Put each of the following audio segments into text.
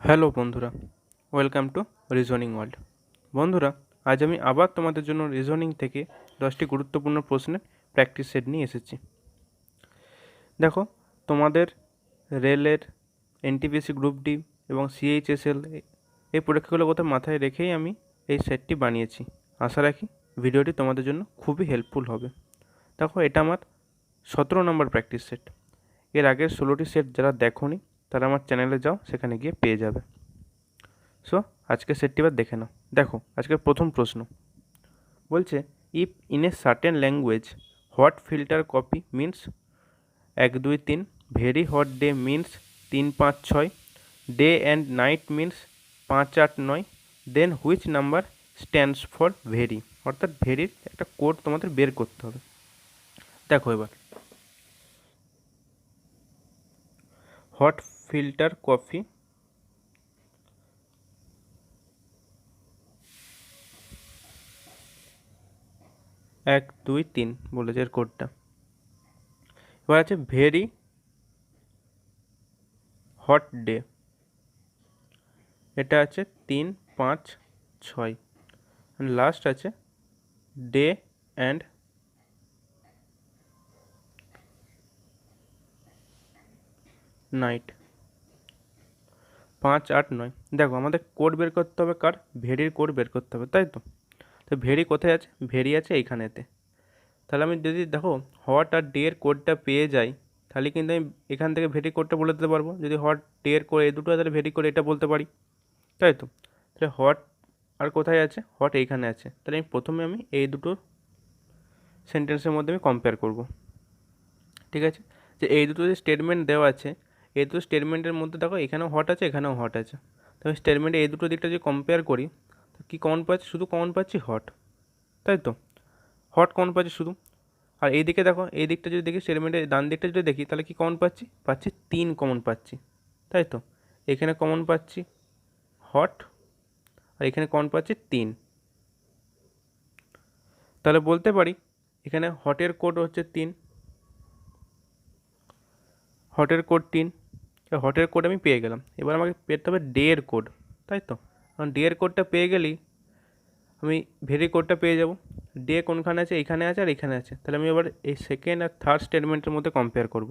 Hello বন্ধুরা, welcome to reasoning world. বন্ধুরা, আজ আমি আবার তোমাদের জন্য রিজনিং থেকে 10টি গুরুত্বপূর্ণ প্রশ্নের প্র্যাকটিস সেট নিয়ে এসেছি। দেখো, তোমাদের রেলের, এনটিপিসি গ্রুপ ডি এবং সিএইচএসএল এই পরীক্ষাগুলো কথা মাথায় রেখেই আমি এই সেটটি বানিয়েছি। আশা রাখি ভিডিওটি তোমাদের জন্য খুবই হেল্পফুল হবে। দেখো, এটা আমার 17 নম্বর প্র্যাকটিস সেট। এর আগের 16টি সেট যারা দেখোনি তারা আমার চ্যানেলে যাও, সেখানে গিয়ে পেয়ে যাবে। সো আজকের সেটটি এবার দেখে নাও। দেখো, আজকের প্রথম প্রশ্ন বলছে, if in a certain language hot filter copy means 1 2 3, very hot day means 3 5 6, day and night means 5 8 9, then which number stands for very. অর্থাৎ ভেরির একটা কোড তোমাদের বের করতে হবে। দেখো, এবার হট ফিল্টার কফি 1 2 3 বলেছে এর কোডটা। এবার আছে ভেরি হট ডে, এটা আছে 3 5 6। লাস্ট আছে ডে অ্যান্ড নাইট 5 8 9। দেখো, আমাদের কোড বের করতে হবে কার? ভেরির কোড বের করতে হবে, তাই তো? তো ভেরি কোথায় আছে? ভেরি আছে এইখানেতে। তাহলে আমি যদি দেখো হট আর ডে এর কোডটা পেয়ে যাই, তাহলে কিন্তু আমি এখান থেকে ভেরি কোডটা বলে দিতে পারবো। যদি হট ডে এর কোড এই দুটো তাহলে ভেরি কোড এটা বলতে পারি, তাই তো? তাহলে হট আর কোথায় আছে? হট এইখানে আছে। তাহলে প্রথমে আমি এই দুটো সেন্টেন্সের মধ্যে আমি কম্পেয়ার করব। ঠিক আছে, যে এই দুটো যে স্টেটমেন্ট দেওয়া আছে, এই দুটো স্টেটমেন্টের মধ্যে দেখো এখানেও হট আছে, এখানেও হট আছে। তবে স্টেটমেন্টে এই দুটো দিকটা যদি কম্পেয়ার করি, তো কী কমন পাচ্ছি? শুধু কমন পাচ্ছি হট, তাই তো? হট কমন পাচ্ছি শুধু। আর এই দিকে দেখো, এই দিকটা যদি দেখি, স্টেটমেন্টের ডান দিকটা যদি দেখি, তাহলে কী কমন পাচ্ছি? পাচ্ছি 3 কমন পাচ্ছি, তাই তো? এখানে কমন পাচ্ছি হট, আর এখানে কমন পাচ্ছি 3। তাহলে বলতে পারি এখানে হটের কোড হচ্ছে 3, হটের কোড 3। হটের কোড আমি পেয়ে গেলাম। এবার আমাকে পেতে হবে ডে এর কোড, তাই তো? কারণ ডে এর কোডটা পেয়ে গেলেই আমি ভেরি কোডটা পেয়ে যাব। ডে কোনখানে আছে? এইখানে আছে আর এখানে আছে। তাহলে আমি এবার এই সেকেন্ড আর থার্ড স্টেটমেন্টের মধ্যে কম্পেয়ার করব।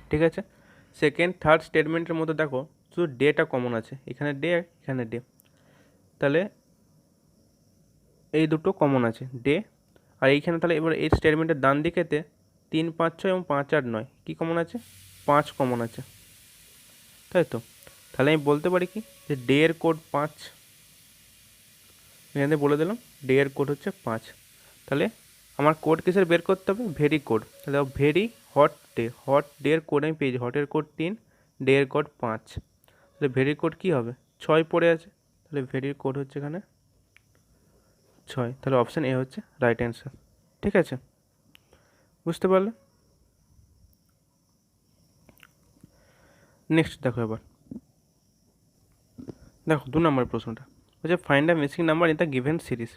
ঠিক আছে, সেকেন্ড থার্ড স্টেটমেন্টের মধ্যে দেখো শুধু ডেটা কমন আছে, এখানে ডে, এখানে ডে। তাহলে এই দুটো কমন আছে, ডে আর এইখানে। তাহলে এবার এই স্টেটমেন্টের ডান দিকেতে 3 5 6 এবং 5 8 9 কী কমন আছে? 5 কমন আছে, তাই তো? তাহলে আমি বলতে পারি কি, যে ডে এর কোড 5। এখানে বলে দিলাম ডে এর কোড হচ্ছে 5। তাহলে আমার কোড কিসের বের করতে হবে? Very code. তাহলে very hot day, hot day এর কোড আমি পেয়েছি, হটের কোড 3, ডে এর কোড 5। তাহলে ভেরি কোড কী হবে? 6 পড়ে আছে। তাহলে ভেরির কোড হচ্ছে এখানে 6। তাহলে অপশান এ হচ্ছে রাইট অ্যান্সার। ঠিক আছে, বুঝতে পারলে? নেক্সট দেখো, এবার দেখো 2 নম্বর প্রশ্নটা হচ্ছে, find a missing number in the given series.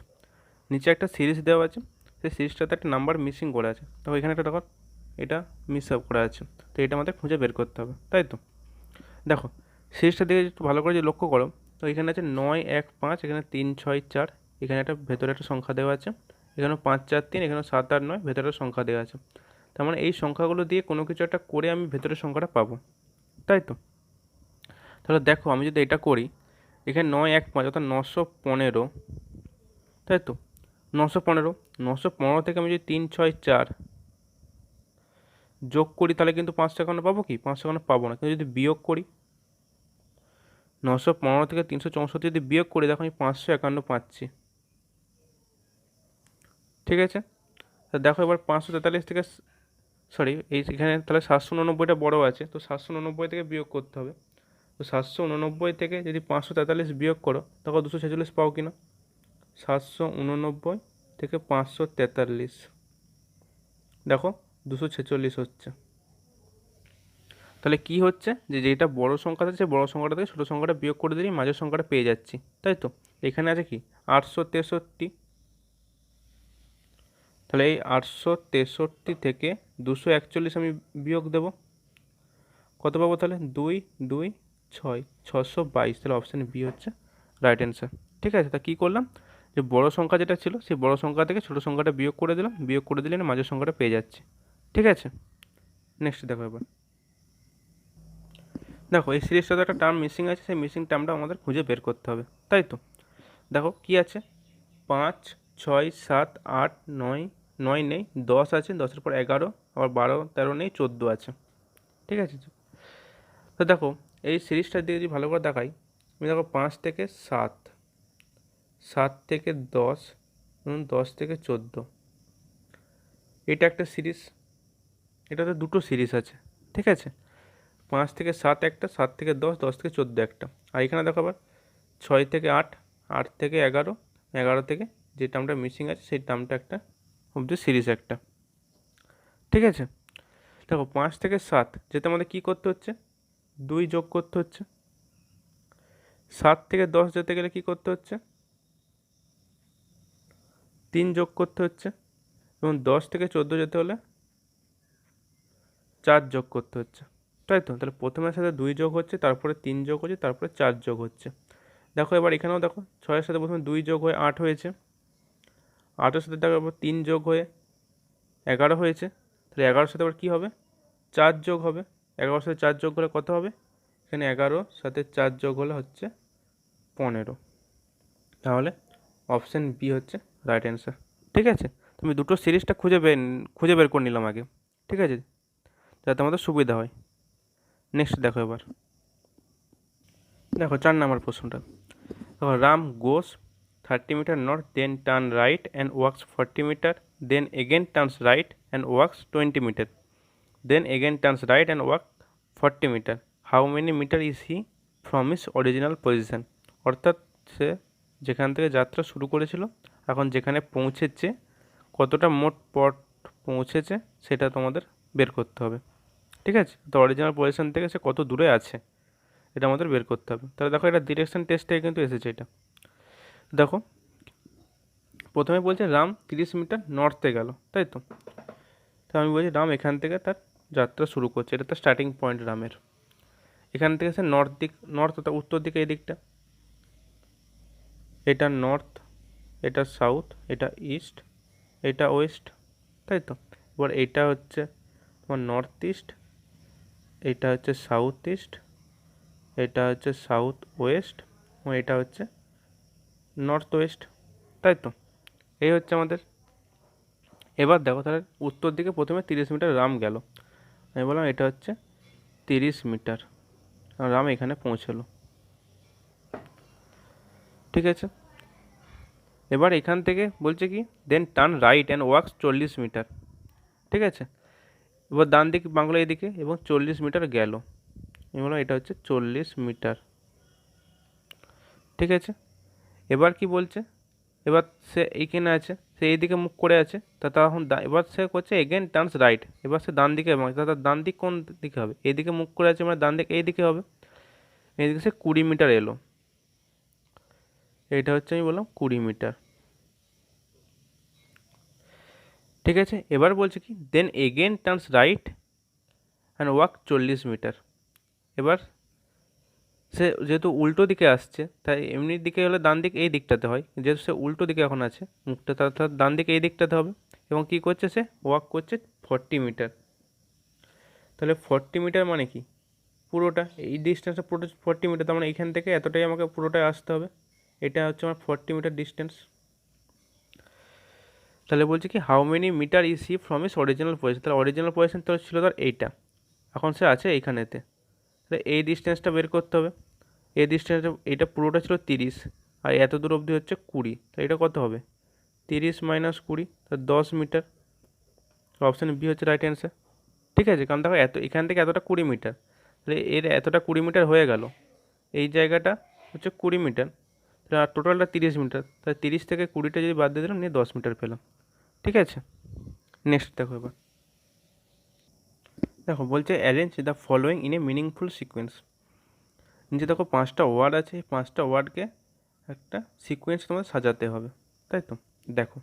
নিচে একটা সিরিজ দেওয়া আছে, সেই সিরিজটাতে একটা নাম্বার মিসিং করা আছে। দেখো এখানে একটা, দেখো এটা মিস আপ করা আছে, তো এটা আমাদের খুঁজে বের করতে হবে, তাই তো? দেখো সিরিজটা দিকে একটু ভালো করে যদি লক্ষ্য করো, তো এখানে আছে 9 1 5, এখানে 3 6 4, এখানে একটা ভেতরে একটা সংখ্যা দেওয়া আছে, এখানেও 5 4 3, এখানেও 7 8 9 ভেতরে একটা সংখ্যা দেওয়া আছে। তার মানে এই সংখ্যাগুলো দিয়ে কোনো কিছু একটা করে আমি ভেতরের সংখ্যাটা পাবো, তাই তো? তাহলে দেখো আমি যদি এটা করি, এখানে 9 1 5 অর্থাৎ 915, তাই তো? 915, 915 থেকে আমি যদি 3 6 4 যোগ করি, তাহলে কিন্তু 551 পাবো কি? 551 পাবো না। কিন্তু যদি বিয়োগ করি, 915 থেকে 364 যদি বিয়োগ করি, দেখো আমি 551 পাচ্ছি। ঠিক আছে, তা দেখো এবার 543 থেকে, সরি এখানে তাহলে 789টা বড় আছে, তো 789 থেকে বিয়োগ করতে হবে। তো 789 থেকে যদি 543 বিয়োগ করো, তখন 246 পাও কি না? 789 থেকে 543, দেখো 246 হচ্ছে। তাহলে কি হচ্ছে, যে যেটা বড় সংখ্যাটা আছে, বড় সংখ্যাটা থেকে ছোটো সংখ্যাটা বিয়োগ করে দিলেই মাঝের সংখ্যাটা পেয়ে যাচ্ছি, তাই তো? এখানে আছে কি 863। তাহলে এই 863 থেকে 241 আমি বিয়োগ দেব, কত পাবো? তাহলে 2 2 6 622, তাহলে অপশান বি হচ্ছে রাইট অ্যান্সার। ঠিক আছে, তা কী করলাম, যে বড় সংখ্যা যেটা ছিল সেই বড় সংখ্যা থেকে ছোটো সংখ্যাটা বিয়োগ করে দিলাম, বিয়োগ করে দিলে না মাঝের সংখ্যাটা পেয়ে যাচ্ছে। ঠিক আছে, নেক্সট দেখো এবার। দেখো এই সিরিজটাতে একটা টার্ম মিসিং আছে, সেই মিসিং টার্মটা আমাদের খুঁজে বের করতে হবে, তাই তো। দেখো কি আছে, 5 6 7 8 9, 9 নেই, 10 আছে, 10-এর পর 11, আবার 12 13 নেই, 14 আছে। ঠিক আছে, তো দেখো এই সিরিজটার দিকে যদি ভালো করে দেখাই, আমি দেখো 5 থেকে 7, 7 থেকে 10 এবং 10 থেকে 14, এটা একটা সিরিজ, এটাতে দুটো সিরিজ আছে। ঠিক আছে, 5 থেকে 7 একটা, 7 থেকে 10, 10 থেকে 14 একটা। আর এখানে দেখো আবার 6 থেকে 8, 8 থেকে 11, 11 থেকে যে টার্মটা মিসিং আছে সেই টার্মটা একটা অবধি সিরিজ একটা। ঠিক আছে, দেখো 5 থেকে 7 যেতে আমাদের কী করতে হচ্ছে, 2 যোগ করতে হচ্ছে। 7 থেকে 10 যেতে গেলে কী করতে হচ্ছে, 3 যোগ করতে হচ্ছে। এবং 10 থেকে 14 যেতে হলে 4 যোগ করতে হচ্ছে, তাই তো। তাহলে প্রথমের সাথে 2 যোগ হচ্ছে, তারপরে 3 যোগ হচ্ছে, তারপরে 4 যোগ হচ্ছে। দেখো এবার এখানেও দেখো 6-এর সাথে প্রথমে 2 যোগ হয়ে 8 হয়েছে, 8-এর সাথে দেখো আবার 3 যোগ হয়ে 11 হয়েছে। তাহলে 11-এর সাথে আবার কী হবে, 4 যোগ হবে। 11-এর সাথে 4 যোগ হলে কত হবে, এখানে 11 সাথে 4 যোগ হলে হচ্ছে 15। তাহলে অপশান বি হচ্ছে রাইট অ্যান্সার। ঠিক আছে, তুমি দুটো সিরিজটা খুঁজে বের করে নিলাম আগে। ঠিক আছে, যাতে আমাদের সুবিধা হয়। নেক্সট দেখো এবার। দেখো 4 নম্বর প্রশ্নটা। দেখো Ram goes 30 metre north, then turn right and walks 40 metre, then again turns right and walks 20 metre, then again turns right and walk 40 metre. How many metre is he from his original position. অর্থাৎ সে যেখান থেকে যাত্রা শুরু করেছিল এখন যেখানে পৌঁছেছে কতটা মোট পথ পৌঁছেছে সেটা তোমাদের বের করতে হবে। ঠিক আছে, তো অরিজিনাল পজিশন থেকে সে কত দূরে আছে এটা আমাদের বের করতে হবে। তাহলে দেখো এটা ডিরেকশন টেস্ট থেকে কিন্তু এসেছে এটা। দেখো প্রথমে বলছে রাম 30 মিটার নর্থে গেল, তাই তো। তো আমি বলছি রাম এখান থেকে তার যাত্রা শুরু করছে, এটা তার স্টার্টিং পয়েন্ট রামের। এখান থেকে সে নর্থ অর্থাৎ উত্তর দিকে এই দিকটা, এটা নর্থ, এটা সাউথ, এটা ইস্ট, এটা ওয়েস্ট, তাই তো। এবার এইটা হচ্ছে তোমার নর্থ ইস্ট, এটা হচ্ছে সাউথ ইস্ট, এটা হচ্ছে সাউথ ওয়েস্ট এবং এটা হচ্ছে নর্থ ওয়েস্ট, তাই তো। এই হচ্ছে আমাদের। এবার দেখো তাহলে উত্তর দিকে প্রথমে 30 মিটার রাম গেল, আমি বললাম এটা হচ্ছে 30 মিটার, রাম এখানে পৌঁছলো। ঠিক আছে, এবার এখান থেকে বলছে কি then turn right and walks 40 metre. ঠিক আছে, এবার ডান দিক বাংলা এদিকে এবং 40 মিটার গেল, আমি বললাম এটা হচ্ছে 40 মিটার। ঠিক আছে, এবার কি বলছে, এবার সে এইখানে আছে, সে এইদিকে মুখ করে আছে, তা তখন এবার সে করছে এগেন টার্নস রাইট, এবার সে ডান দিকে, তার ডান দিক কোন দিকে হবে, এইদিকে মুখ করে আছে মানে ডান দিক এইদিকে হবে। এইদিকে সে 20 মিটার এলো, এইটা হচ্ছে আমি বললাম 20 মিটার। ঠিক আছে, এবার বলছে কি then again turns right and walk 40 metre. এবার সে যেহেতু উল্টো দিকে আসছে তাই এমনি দিকে হলে ডান দিক এই দিকটাতে হয়, যেহেতু সে উল্টো দিকে এখন আছে মুখটা, তার ডান দিকে এই দিকটাতে হবে। এবং কী করছে, সে ওয়াক করছে 40 মিটার। তাহলে 40 মিটার মানে কি, পুরোটা এই ডিস্টেন্সটা পুরোটা 40 মিটার, তার মানে এইখান থেকে এতটাই আমাকে পুরোটাই আসতে হবে। এটা হচ্ছে আমার 40 মিটার ডিস্টেন্স। তাহলে বলছে কি how many metre is he from his original position. তাহলে অরিজিনাল পজিশন তো ছিল তার এইটা, এখন সে আছে এইখানেতে। তাহলে এই ডিস্টেন্সটা বের করতে হবে। এই ডিস্টেন্সটা এটা পুরোটা ছিল 30 আর এত দূর অবধি হচ্ছে 20, তাহলে এটা কত হবে 30 মাইনাস 20, তাহলে 10 মিটার। অপশান বি হচ্ছে রাইট অ্যান্সার। ঠিক আছে, কারণ দেখো এখান থেকে এতটা 20 মিটার, তাহলে এর এতটা 20 মিটার হয়ে গেল, এই জায়গাটা হচ্ছে 20 মিটার, তাহলে আর টোটালটা 30 মিটার, তাহলে 30 থেকে 20টা যদি বাদ দিয়ে দিলাম নিয়ে 10 মিটার পেলাম। ঠিক আছে, নেক্সট দেখো এবার। দেখো বলছে arrange the following in a meaningful sequence. নিচে দেখো 5টা ওয়ার্ড আছে, এই 5টা ওয়ার্ডকে একটা সিকোয়েন্স তোমাদের সাজাতে হবে, তাই তো। দেখো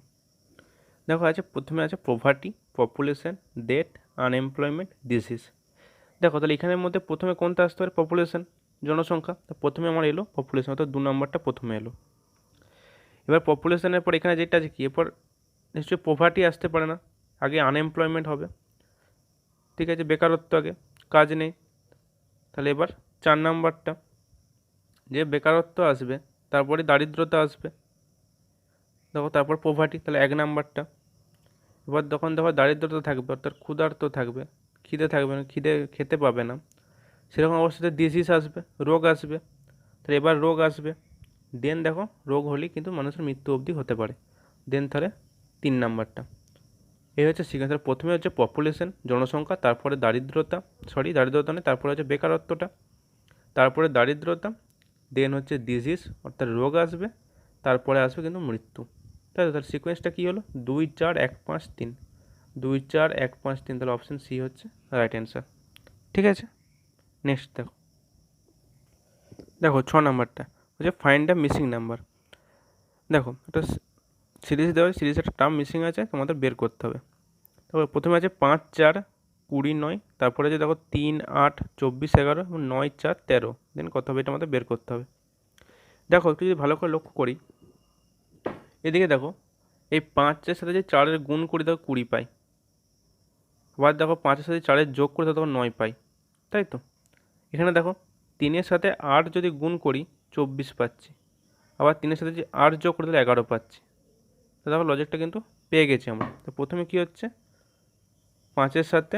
দেখো আছে প্রথমে আছে poverty, population, death, unemployment, disease. দেখো তাহলে এখানের মধ্যে প্রথমে কোনটা আসতে পারে, পপুলেশন। জনসংখ্যা, তো প্রথমে আমার এলো পপুলেশন, অর্থাৎ 2 নম্বরটা প্রথমে এলো। এবার পপুলেশনের পর এখানে যেটা আছে কি, এরপর নিশ্চয়ই পোভার্টি আসতে পারে না, আগে আনএমপ্লয়মেন্ট হবে, ঠিক আছে, বেকারত্ব আগে, কাজ নেই। তাহলে এবার 4 নাম্বারটা, যে বেকারত্ব আসবে তারপরে দারিদ্রতা আসবে, দেখো তারপর পোভার্টি, তাহলে 1 নাম্বারটা। এবার যখন দেখো দারিদ্রতা থাকবে অর্থাৎ ক্ষুধার্ত থাকবে, খিদে থাকবে না, খেতে পাবে না, সেরকম অবস্থাতে ডিজিজ আসবে, রোগ আসবে। তাহলে এবার রোগ আসবে, দেন দেখো রোগ হলেই কিন্তু মানুষের মৃত্যু অবধি হতে পারে। দেন তাহলে 3 নাম্বারটা, এই হচ্ছে সিকোয়েন্স। প্রথমে হচ্ছে পপুলেশন জনসংখ্যা, তারপরে দারিদ্রতা নেই, তারপরে হচ্ছে বেকারত্বটা, তারপরে দারিদ্রতা, দেন হচ্ছে ডিজিজ অর্থাৎ রোগ আসবে, তারপরে আসবে কিন্তু মৃত্যু। তাই তো, তাহলে সিকোয়েন্সটা কী হলো, 2 4 1 5 3, 2 4 1 5 3, তাহলে অপশান সি হচ্ছে রাইট অ্যান্সার। ঠিক আছে, নেক্সট দেখো 6 নাম্বারটা হচ্ছে ফাইন্ড দ্য মিসিং নাম্বার। দেখো একটা সিরিজ দেওয়া, সিরিজ একটা টার্ম মিসিং আছে, তোমাদের বের করতে হবে। তারপর প্রথমে আছে 5 4 20 9, তারপরে আছে দেখো 3 8 24 11 এবং 9 4 13, দেন কত হবে এটা আমাদের বের করতে হবে। দেখো একটু যদি ভালো করে লক্ষ্য করি, এদিকে দেখো এই 5-এর সাথে যে 4-এর গুণ করি দেখো 20 পাই, আবার দেখো 5-এর সাথে 4-এর যোগ করে দেখো 9 পাই, তাই তো। এখানে দেখো 3-এর সাথে 8 যদি গুণ করি 24 পাচ্ছি, আবার 3-এর সাথে যদি 8 যোগ করে তাহলে 11 পাচ্ছি। তো দেখো লজিকটা কিন্তু পেয়ে গেছি আমরা। তো প্রথমে কি হচ্ছে, 5-এর সাথে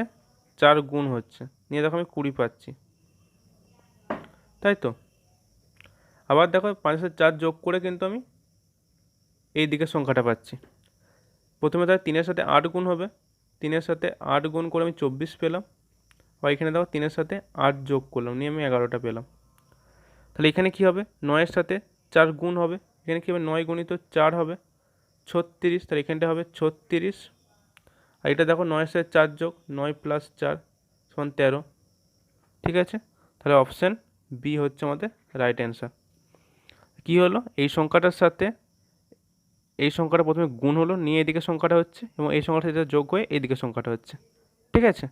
4 গুণ হচ্ছে, নিয়ে দেখো আমি 20 পাচ্ছি, তাই তো। আবার দেখো 5-এর সাথে 4 যোগ করে কিন্তু আমি এই দিকের সংখ্যাটা পাচ্ছি। প্রথমে তাহলে 3-এর সাথে 8 গুণ হবে, 3-এর সাথে 8 গুণ করে আমি 24 পেলাম, বা এখানে দেখো 3-এর সাথে 8 যোগ করলাম, নিয়ে আমি 11টা পেলাম। তাহলে এখানে কি হবে, 9-এর সাথে 4 গুণ হবে, এখানে কী হবে 9 গুণিত 4 হবে 36, তাহলে এখানটা হবে 36, আর এটা দেখো 9-এর সাথে 4 যোগ 9 প্লাস 4 সমান 13। ঠিক আছে, তাহলে অপশান বি হচ্ছে আমাদের রাইট অ্যান্সার। কী হলো, এই সংখ্যাটার সাথে এই সংখ্যাটা প্রথমে গুণ হলো, নিয়ে এদিকে সংখ্যাটা হচ্ছে, এবং এই সংখ্যাটার সাথে যোগ হয়ে এদিকে সংখ্যাটা হচ্ছে। ঠিক আছে,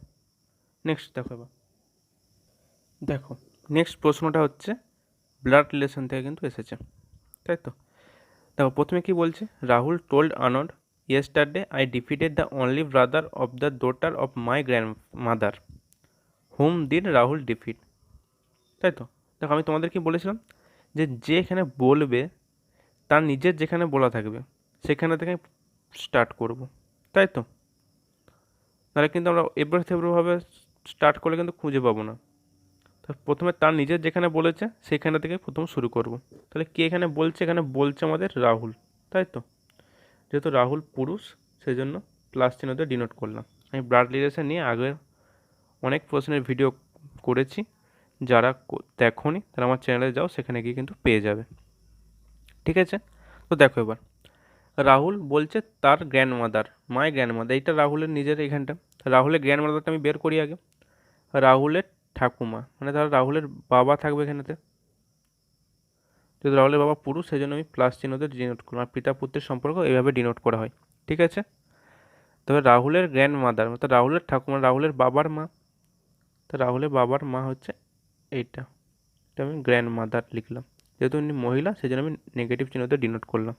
নেক্সট দেখো এবার। দেখো নেক্সট প্রশ্নটা হচ্ছে ব্লাড রিলেশন থেকে কিন্তু এসেছে, তাই তো। দেখো প্রথমে কি বলছে, Rahul told Anand yesterday I defeated the only brother of the daughter of my grandmother, whom did Rahul defeat. তাই তো, দেখো আমি তোমাদের কি বলেছিলাম, যে এখানে বলবে তার নিজের যেখানে বলা থাকবে সেখানে থেকে স্টার্ট করব, তাই তো। নাহলে কিন্তু আমরা এবার সেবারভাবে স্টার্ট করলে কিন্তু খুঁজে পাবো না। তো প্রথমে তার নিজের যেখানে বলেছে সেখানে থেকে প্রথম শুরু করব। তাহলে কে এখানে বলছে, এখানে বলছে আমাদের রাহুল, তাই তো। যেহেতু রাহুল পুরুষ সেই জন্য প্লাস চিহ্নতে ডিনোট করলাম। আমি ব্লাড রিলেশন নিয়ে আগের অনেক প্রশ্নের ভিডিও করেছি, যারা দেখোনি তারা আমার চ্যানেলে যাও, সেখানে গিয়ে কিন্তু পেয়ে যাবে। ঠিক আছে, তো দেখো এবার রাহুল বলছে তার গ্র্যান্ডমাদার, মাই গ্র্যান্ডমাদার, এইটা রাহুলের নিজের এখানটা। রাহুলের গ্র্যান্ডমাদারটা আমি বের করি আগে, রাহুলের ঠাকুমা, মানে তাহলে রাহুলের বাবা থাকবে এখানেতে, যেহেতু রাহুলের বাবা পুরুষ সেই জন্য আমি প্লাস চিহ্নতে ডিনোট করলাম। আর পিতা পুত্রের সম্পর্ক এইভাবে ডিনোট করা হয়। ঠিক আছে, তবে রাহুলের গ্র্যান্ডমাদার অর্থাৎ রাহুলের ঠাকুমা, রাহুলের বাবার মা, তো রাহুলের বাবার মা হচ্ছে এইটা, এটা আমি গ্র্যান্ডমাদার লিখলাম। যেহেতু উনি মহিলা সেই জন্য আমি নেগেটিভ চিহ্নতে ডিনোট করলাম।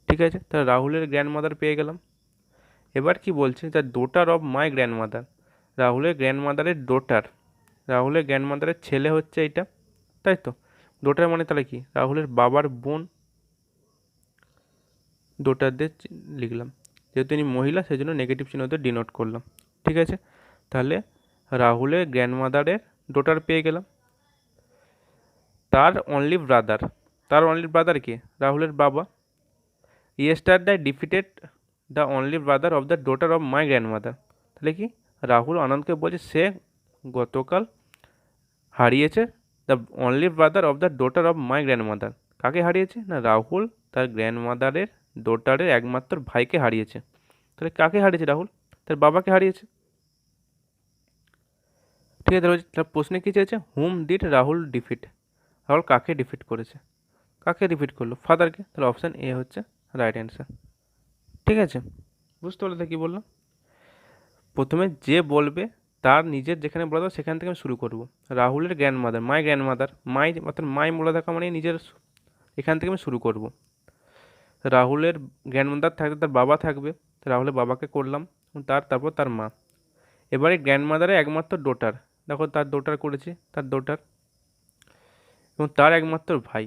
ঠিক আছে, তাহলে রাহুলের গ্র্যান্ডমাদার পেয়ে গেলাম। এবার কি বলছে, the daughter of my grandmother, রাহুলের গ্র্যান্ডমাদারের ডটার, রাহুলের গ্র্যান্ডমাদারের ছেলে হচ্ছে এইটা, তাই তো। ডটার মানে তাহলে কি, রাহুলের বাবার বোন, ডটারদের লিখলাম। যেহেতু ইনি মহিলা সেই জন্য নেগেটিভ চিহ্নতে ডিনোট করলাম। ঠিক আছে, তাহলে রাহুলের গ্র্যান্ডমাদারের ডটার পেয়ে গেলাম। তার অনলি ব্রাদার, তার অনলি ব্রাদার কে, রাহুলের বাবা। Yesterday defeated the only brother of the daughter of my grandmother, তাহলে কি রাহুল আনন্দকে বলছে সে গতকাল হারিয়েছে the only brother of the daughter of my grandmother. কাকে হারিয়েছে না, রাহুল তার গ্র্যান্ডমাদারের ডটারের একমাত্র ভাইকে হারিয়েছে। তাহলে কাকে হারিয়েছে, রাহুল তার বাবাকে হারিয়েছে। ঠিক আছে, তাহলে প্রশ্নে কী চেয়েছে, হুম ডিড রাহুল ডিফিট, রাহুল কাকে ডিফিট করেছে, কাকে ডিফিট করলো, ফাদারকে। তাহলে অপশান এ হচ্ছে রাইট অ্যান্সার। ঠিক আছে, বুঝতে পারলে কী বললাম, প্রথমে যে বলবে তার নিজের যেখানে বলা থাকবে সেখান থেকে আমি শুরু করব। রাহুলের গ্র্যান্ডমাদার, মাই গ্র্যান্ডমাদার, মাই অর্থাৎ মাই বলে থাকা মানে নিজের, এখান থেকে আমি শুরু করব। রাহুলের গ্র্যান্ডমাদার থাকবে, তার বাবা থাকবে, রাহুলের বাবাকে করলাম, তারপর তার মা। এবারে গ্র্যান্ডমাদারের একমাত্র ডোটার, দেখো তার ডোটার করেছি, তার ডোটার, এবং তার একমাত্র ভাই,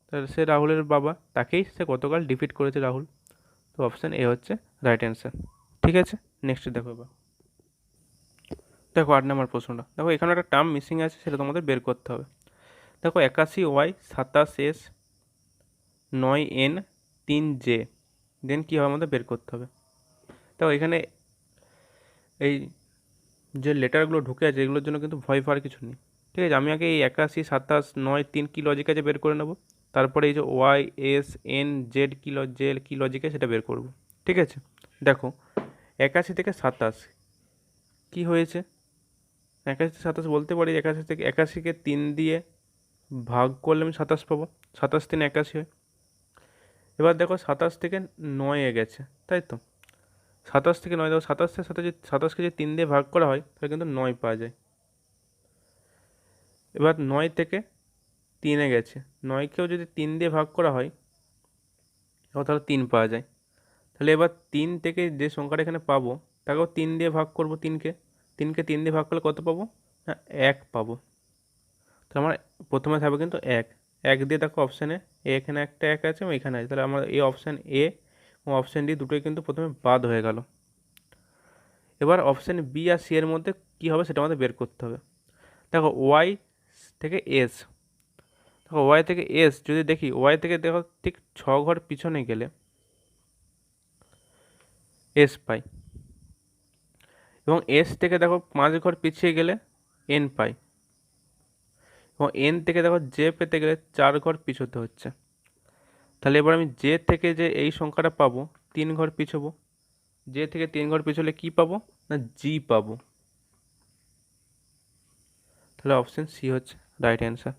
তার সে রাহুলের বাবা, তাকেই সে গতকাল ডিফিট করেছে রাহুল। তো অপশান এ হচ্ছে রাইট অ্যান্সার। ঠিক আছে, নেক্সট দেখো এবার। দেখো 8 নম্বর প্রশ্নটা, দেখো এখানে একটা টার্ম মিসিং আছে, সেটা তোমাদের বের করতে হবে। দেখো 81Y 27S 9N 3J, দেন কী হবে আমাদের বের করতে হবে। দেখো এখানে এই যে লেটারগুলো ঢুকে আছে এগুলোর জন্য কিন্তু ভয় পাওয়ার কিছু নেই। ঠিক আছে, আমি আগে এই 81 27 9 3 কী লজিক আছে বের করে নেবো, তারপরে এই যে YSNZ কী লজিক আছে সেটা বের করব। ঠিক আছে, দেখো 81 থেকে 27 কী হয়েছে, 81 থেকে 27 বলতে পারি 81 থেকে 81কে 3 দিয়ে ভাগ করলে আমি 27 পাবো, 27 3 81 হয়। এবার দেখো 27 থেকে 9 গেছে, তাই তো, 27 থেকে 9, দেখো 27-এর সাথে যদি 27কে যদি 3 দিয়ে ভাগ করা হয় তাহলে কিন্তু 9 পাওয়া যায়। এবার 9 থেকে 3 গেছে, 9কেও যদি 3 দিয়ে ভাগ করা হয় তাহলে 3 পাওয়া যায়। তাহলে এবার 3 থেকে যে সংখ্যাটা এখানে পাবো তাকেও 3 দিয়ে ভাগ করবো, 3কে 3 দিয়ে ভাগ করলে কত পাবো না 1 পাবো। তাহলে আমার প্রথমে থাকবে কিন্তু 1, 1 দিয়ে দেখো অপশানে এখানে একটা 1 আছে এবং এখানে আছে, তাহলে আমার এই অপশান এ এবং অপশান ডি দুটোই কিন্তু প্রথমে বাদ হয়ে গেল। এবার অপশান বি আর সি এর মধ্যে কী হবে সেটা আমাদের বের করতে হবে। দেখো ওয়াই থেকে এস, দেখো ওয়াই থেকে এস যদি দেখি, ওয়াই থেকে দেখো ঠিক 6 ঘর পিছনে গেলে এস পাই, এবং এস থেকে দেখো 5 ঘর পিছিয়ে গেলে এন পাই, এবং এন থেকে দেখো জে পেতে গেলে 4 ঘর পিছোতে হচ্ছে। তাহলে এবার আমি জে থেকে যে এই সংখ্যাটা পাবো 3 ঘর পিছবো, জে থেকে 3 ঘর পিছলে কি পাবো না জি পাবো। তাহলে অপশান সি হচ্ছে রাইট অ্যান্সার।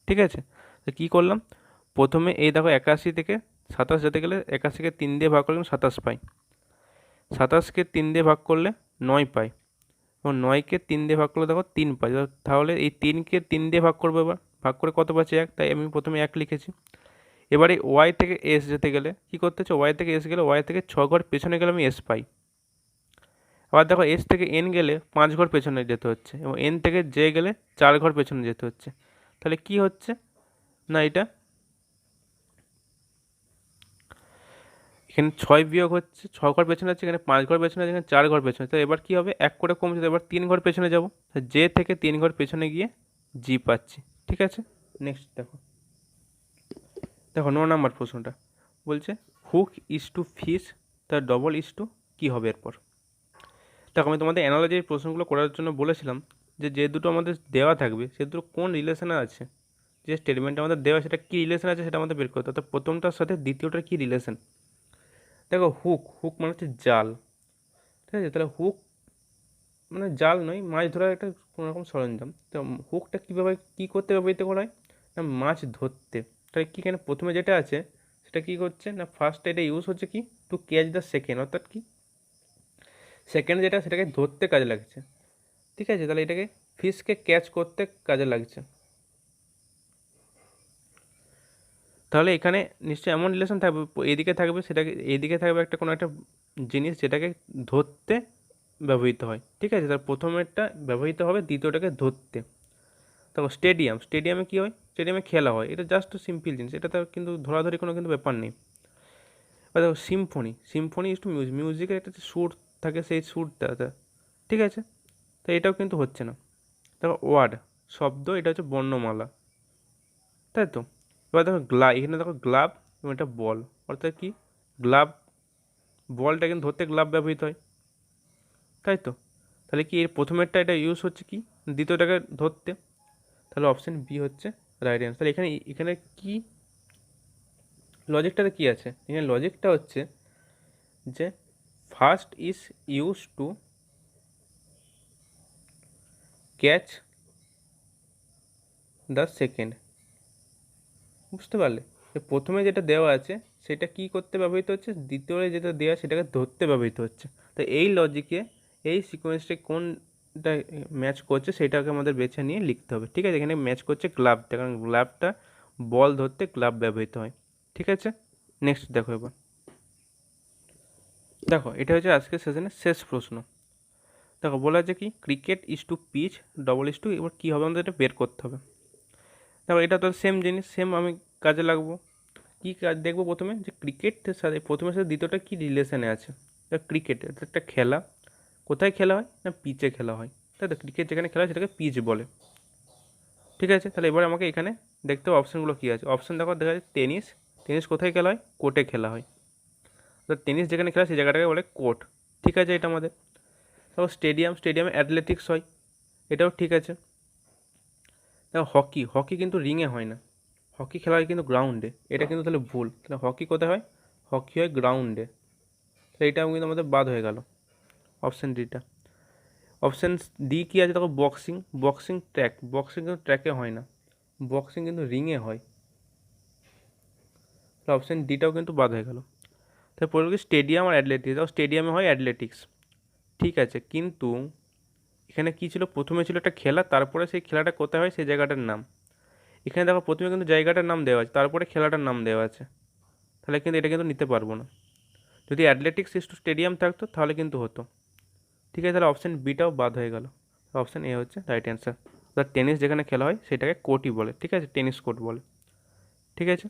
ঠিক আছে, তো কী করলাম, প্রথমে এই দেখো 81 থেকে 27 যেতে গেলে 81কে 3 দিয়ে ভাগ করলে 27 পাই, 27কে 3 দিয়ে ভাগ করলে 9 পাই, এবং 9কে 3 দিয়ে ভাগ করলে দেখো 3 পাই। তাহলে এই 3কে 3 দিয়ে ভাগ করবো, এবার ভাগ করে কত পাচ্ছি 1, তাই আমি প্রথমে 1 লিখেছি। এবার এই ওয়াই থেকে এস যেতে গেলে কী করতে হচ্ছে, ওয়াই থেকে এস গেলে ওয়াই থেকে 6 ঘর পেছনে গেলে আমি এস পাই। আবার দেখো এস থেকে এন গেলে 5 ঘর পেছনে যেতে হচ্ছে, এবং এন থেকে জে গেলে 4 ঘর পেছনে যেতে হচ্ছে। তাহলে কি হচ্ছে না এটা এখানে 6 বিয়োগ হচ্ছে, 6 ঘর পেছনে আছে, এখানে 5 ঘর পেছনে আছে, এখানে 4 ঘর পেছনে। তো এবার কি হবে, 1 করে কমছে, এবার 3 ঘর পেছনে যাব, জে থেকে 3 ঘর পেছনে গিয়ে জি পাচ্ছি। ঠিক আছে, নেক্সট দেখো, দেখো 9 নম্বর প্রশ্নটা বলছে হুক ইজ টু ফিশ তার ডবল ইজ টু কী হবে এরপর। দেখো আমি তোমাদের অ্যানালজির প্রশ্নগুলো করার জন্য বলেছিলাম যে দুটো আমাদের দেওয়া থাকবে সে দুটো কোন রিলেশনে আছে, যে স্টেটমেন্ট আমাদের দেওয়া সেটা কী রিলেশন আছে সেটা আমাদের বের করতে হবে। অর্থাৎ প্রথমটার সাথে দ্বিতীয়টার কী রিলেশন। দেখো হুক, হুক মানে হচ্ছে জাল, ঠিক আছে, তাহলে হুক মানে জাল নয়, মাছ ধরার একটা কোনো রকম সরঞ্জাম। তো হুকটা কীভাবে কী করতে ব্যবহৃত করা হয় না মাছ ধরতে। তাহলে কী এখানে প্রথমে যেটা আছে সেটা কী করছে না ফার্স্ট এটা ইউজ হচ্ছে কি টু ক্যাচ দ্য সেকেন্ড, অর্থাৎ কি সেকেন্ড যেটা সেটাকে ধরতে কাজে লাগছে। ঠিক আছে, তাহলে এটাকে ফিশকে ক্যাচ করতে কাজে লাগছে। তাহলে এখানে নিশ্চয়ই এমন রিলেশন থাকবে, এদিকে থাকবে সেটাকে, এদিকে থাকবে একটা কোনো একটা জিনিস যেটাকে ধরতে ব্যবহৃত হয়। ঠিক আছে, তার প্রথমেরটা ব্যবহৃত হবে, দ্বিতীয়টাকে ধরতে। তারপর স্টেডিয়াম, স্টেডিয়ামে কী হয়, স্টেডিয়ামে খেলা হয়, এটা জাস্ট সিম্পল জিনিস, এটা তার কিন্তু ধরাধরি কোনো কিন্তু ব্যাপার নেই। বা দেখো Symphony, Symphony is to music, মিউজিকের একটা সুর থাকে সেই সুরটা, ঠিক আছে, তো এটাও কিন্তু হচ্ছে না। দেখো ওয়ার্ড, শব্দ, এটা হচ্ছে বর্ণমালা, তাই তো। এবার দেখো এখানে দেখো গ্লাভ এবং এটা বল, অর্থাৎ কি গ্লাভ, বলটা কিন্তু ধরতে গ্লাভ ব্যবহৃত হয়, তাই তো। তাহলে কি এর প্রথমেরটা এটা ইউজ হচ্ছে কি দ্বিতীয়টাকে ধরতে, তাহলে অপশান বি হচ্ছে রাইট অ্যান্সার। তাহলে এখানে এখানে কি লজিকটাতে কী আছে, এখানে লজিকটা হচ্ছে যে first is use to catch the second, বুঝতে পারলে, প্রথমে যেটা দেওয়া আছে সেটা কি করতে ব্যবহৃত হচ্ছে, দ্বিতীয় যেটা দেওয়া সেটাকে ধরতে ব্যবহৃত হচ্ছে। তো এই লজিকে এই সিকোয়েন্সটা কোন যেটা ম্যাচ করছে সেটাকে আমাদের বেছে নিয়ে লিখতে হবে। ঠিক আছে, এখানে ম্যাচ করছে গ্লাভটা, কারণ গ্লাভটা বল ধরতে গ্লাভ ব্যবহৃত হয়। ঠিক আছে, নেক্সট দেখো এবার। দেখো এটা হচ্ছে আজকের সেশনের শেষ প্রশ্ন। দেখো বলা আছে কি cricket is to pitch double is to, এবার কী হবে আমাদের এটা বের করতে হবে। দেখো এটা তো সেম জিনিস, সেম আমি কাজে লাগবো। কী কাজ দেখবো প্রথমে, যে ক্রিকেটের সাথে প্রথমের সাথে দ্বিতীয়টা কী রিলেশনে আছে। ক্রিকেট এটা একটা খেলা, কোথায় খেলা হয় না পিচে খেলা হয়, তাই তো ক্রিকেট যেখানে খেলা হয় সেটাকে পিচ বলে। ঠিক আছে, তাহলে এবার আমাকে এখানে দেখতে হবে অপশানগুলো কী আছে। অপশান দেখো, দেখা যাচ্ছে টেনিস, টেনিস কোথায় খেলা হয়, কোর্টে খেলা হয়। তো টেনিস যেখানে খেলা সেই জায়গাটাকে বলে কোর্ট। ঠিক আছে, এটা আমাদের। তারপর স্টেডিয়াম, স্টেডিয়ামে অ্যাথলেটিক্স হয়, এটাও ঠিক আছে। দেখো হকি, হকি কিন্তু রিংয়ে হয় না, হকি খেলা হয় কিন্তু গ্রাউন্ডে, এটা কিন্তু তাহলে ভুল। তাহলে হকি কোথায় হয়, হকি হয় গ্রাউন্ডে, তাহলে এটাও কিন্তু আমাদের বাদ হয়ে গেল অপশান ডিটা। অপশান ডি কী আছে দেখো, বক্সিং, বক্সিং ট্র্যাক, বক্সিং কিন্তু ট্র্যাকে হয় না, বক্সিং কিন্তু রিংয়ে হয়, তাহলে অপশান ডিটাও কিন্তু বাদ হয়ে গেল। তারপর বলবো কি স্টেডিয়াম আর অ্যাথলেটিক্স, দেখো স্টেডিয়ামে হয় অ্যাথলেটিক্স, ঠিক আছে, কিন্তু এখানে কী ছিল, প্রথমে ছিল একটা খেলা, তারপরে সেই খেলাটা কোথায় হয় সেই জায়গাটার নাম। এখানে দেখো প্রথমে কিন্তু জায়গাটার নাম দেওয়া আছে, তারপরে খেলাটার নাম দেওয়া আছে, তাহলে কিন্তু এটা কিন্তু নিতে পারবো না। যদি অ্যাথলেটিক্স ইস টু স্টেডিয়াম থাকতো তাহলে কিন্তু হতো। ঠিক আছে, তাহলে অপশান বিটাও বাদ হয়ে গেল, অপশান এ হচ্ছে রাইট অ্যান্সার। অর্থাৎ টেনিস যেখানে খেলা হয় সেটাকে কোর্টই বলে। ঠিক আছে, টেনিস কোর্ট বলে। ঠিক আছে,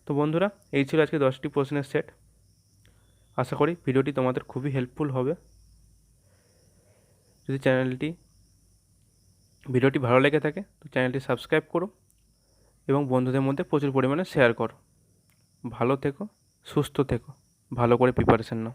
তো বন্ধুরা এই ছিল আজকে 10টি প্রশ্নের সেট। আশা করি ভিডিওটি তোমাদের খুবই হেল্পফুল হবে। যদি ভিডিওটি ভালো লেগে থাকে তো চ্যানেলটি সাবস্ক্রাইব করো এবং বন্ধুদের মধ্যে প্রচুর পরিমাণে শেয়ার করো। ভালো থেকো, সুস্থ থেকো, ভালো করে প্রিপারেশন নাও।